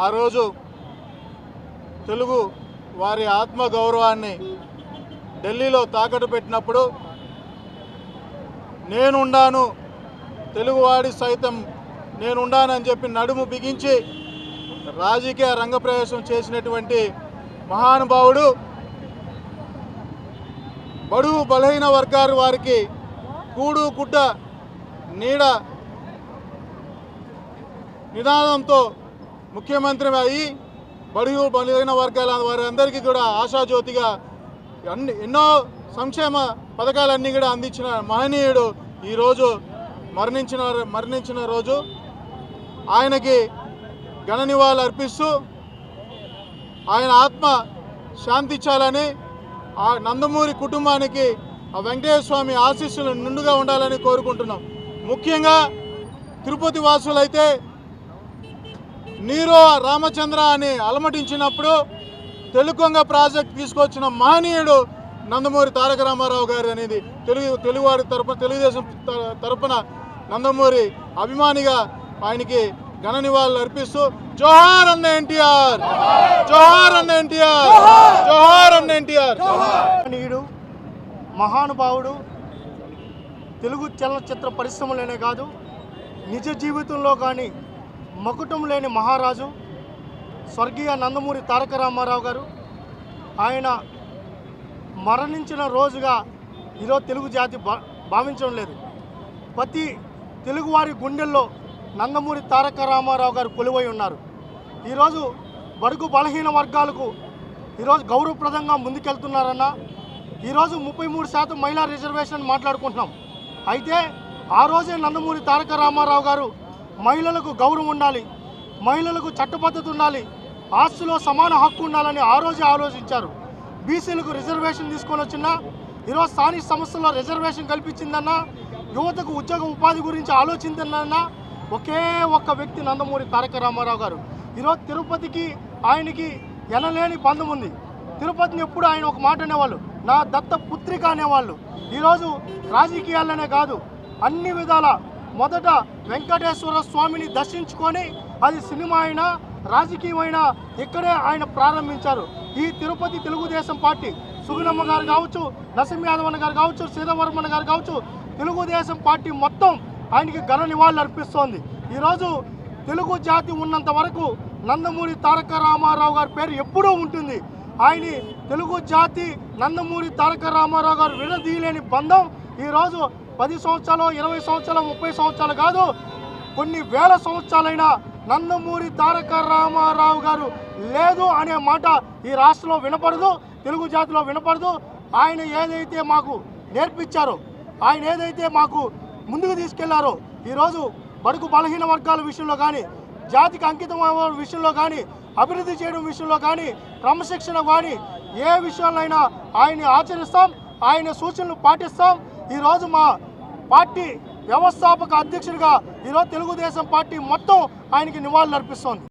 ఆ రోజు తెలుగు వారి ఆత్మగౌరవాన్ని ఢిల్లీలో తాకట్టు పెట్టినప్పుడు నేనుండాను, తెలుగువాడి సైతం నేనుండానని చెప్పి నడుము బిగించి రాజకీయ రంగప్రవేశం చేసినటువంటి మహానుభావుడు. బడుగు బలహీన వర్గాల వారికి కూడు గుడ్డ నీడ నినాదంతో ముఖ్యమంత్రి అయ్యి బడుగు బలహీన వర్గాల వారందరికీ కూడా ఆశాజ్యోతిగా ఎన్నో సంక్షేమ పథకాలన్నీ కూడా అందించిన మహనీయుడు ఈరోజు మరణించిన రోజు ఆయనకి ఘన నివాళులు అర్పిస్తూ ఆయన ఆత్మ శాంతించాలని, ఆ నందమూరి కుటుంబానికి ఆ వెంకటేశ్వర స్వామి ఆశీస్సులు నిండుగా ఉండాలని కోరుకుంటున్నాం. ముఖ్యంగా తిరుపతి వాసులైతే నీరో రామచంద్ర అని అలమటించినప్పుడు తెలుగొంగ ప్రాజెక్ట్ తీసుకొచ్చిన మహనీయుడు నందమూరి తారక రామారావు గారు అనేది తెలుగువాడి తెలుగుదేశం తరపున నందమూరి అభిమానిగా ఆయనకి ఘన నివాళులు అర్పిస్తూ జోహార్ అన్న ఎన్టీఆర్, జోహార్ అన్న ఎన్టీఆర్, జోహార్ అన్న ఎన్టీఆర్. మహానుభావుడు తెలుగు చలనచిత్ర పరిశ్రమలోనే కాదు, నిజ జీవితంలో కానీ మకుటం లేని మహారాజు స్వర్గీయ నందమూరి తారక రామారావు గారు. ఆయన మరణించిన రోజుగా ఈరోజు తెలుగు జాతి భావించడం లేదు. ప్రతి తెలుగువారి గుండెల్లో నందమూరి తారక రామారావు గారు కొలువై ఉన్నారు. ఈరోజు బడుగు బలహీన వర్గాలకు ఈరోజు గౌరవప్రదంగా ముందుకెళ్తున్నారన్న. ఈరోజు 33% మహిళా రిజర్వేషన్ మాట్లాడుకుంటున్నాం. అయితే ఆ రోజే నందమూరి తారక రామారావు గారు మహిళలకు గౌరవం ఉండాలి, మహిళలకు చట్టబద్ధత ఉండాలి, ఆస్తిలో సమాన హక్కు ఉండాలని ఆ రోజే ఆలోచించారు. బీసీలకు రిజర్వేషన్ తీసుకొని వచ్చినా, ఈరోజు స్థానిక సంస్థల్లో రిజర్వేషన్ కల్పించిందన్నా, యువతకు ఉద్యోగ ఉపాధి గురించి ఆలోచించిందన్నా ఒకే ఒక్క వ్యక్తి నందమూరి తారక రామారావు గారు. ఈరోజు తిరుపతికి ఆయనకి ఎనలేని బంధం ఉంది. తిరుపతిని ఎప్పుడు ఆయన ఒక మాట అనేవాళ్ళు, నా దత్త పుత్రిక అనేవాళ్ళు. ఈరోజు రాజకీయాలనే కాదు, అన్ని విధాల మొదట వెంకటేశ్వర స్వామిని దర్శించుకొని, అది సినిమా అయినా రాజకీయమైనా ఇక్కడే ఆయన ప్రారంభించారు. ఈ తిరుపతి తెలుగుదేశం పార్టీ సుగుణమ్మ గారు కావచ్చు, నరసింహ యాదవన్న గారు కావచ్చు, సీతావర్మన్న గారు కావచ్చు, తెలుగుదేశం పార్టీ మొత్తం ఆయనకి ఘన నివాళులు అర్పిస్తోంది. ఈరోజు తెలుగు జాతి ఉన్నంత వరకు నందమూరి తారక రామారావు గారి పేరు ఎప్పుడూ ఉంటుంది. ఆయన తెలుగు జాతి నందమూరి తారక రామారావు గారు విడదీయలేని బంధం ఈరోజు 10 సంవత్సరాలు, 20 సంవత్సరాలు, 30 సంవత్సరాలు కాదు, కొన్ని వేల సంవత్సరాలైనా నందమూరి తారక రామారావు గారు లేదు అనే మాట ఈ రాష్ట్రంలో వినపడదు, తెలుగు జాతిలో వినపడదు. ఆయన ఏదైతే మాకు నేర్పించారో, ఆయన ఏదైతే మాకు ముందుకు తీసుకెళ్లారో, ఈరోజు బడుగు బలహీన వర్గాల విషయంలో కానీ, జాతికి అంకితం విషయంలో కానీ, అభివృద్ధి చేయడం విషయంలో కానీ, క్రమశిక్షణ కానీ ఏ విషయాలైనా ఆయన్ని ఆచరిస్తాం, ఆయన సూచనలు పాటిస్తాం. ఈరోజు మా పార్టీ వ్యవస్థాపక అధ్యక్షుడిగా ఈరోజు తెలుగుదేశం పార్టీ మొత్తం ఆయనకి నివాళులు అర్పిస్తోంది.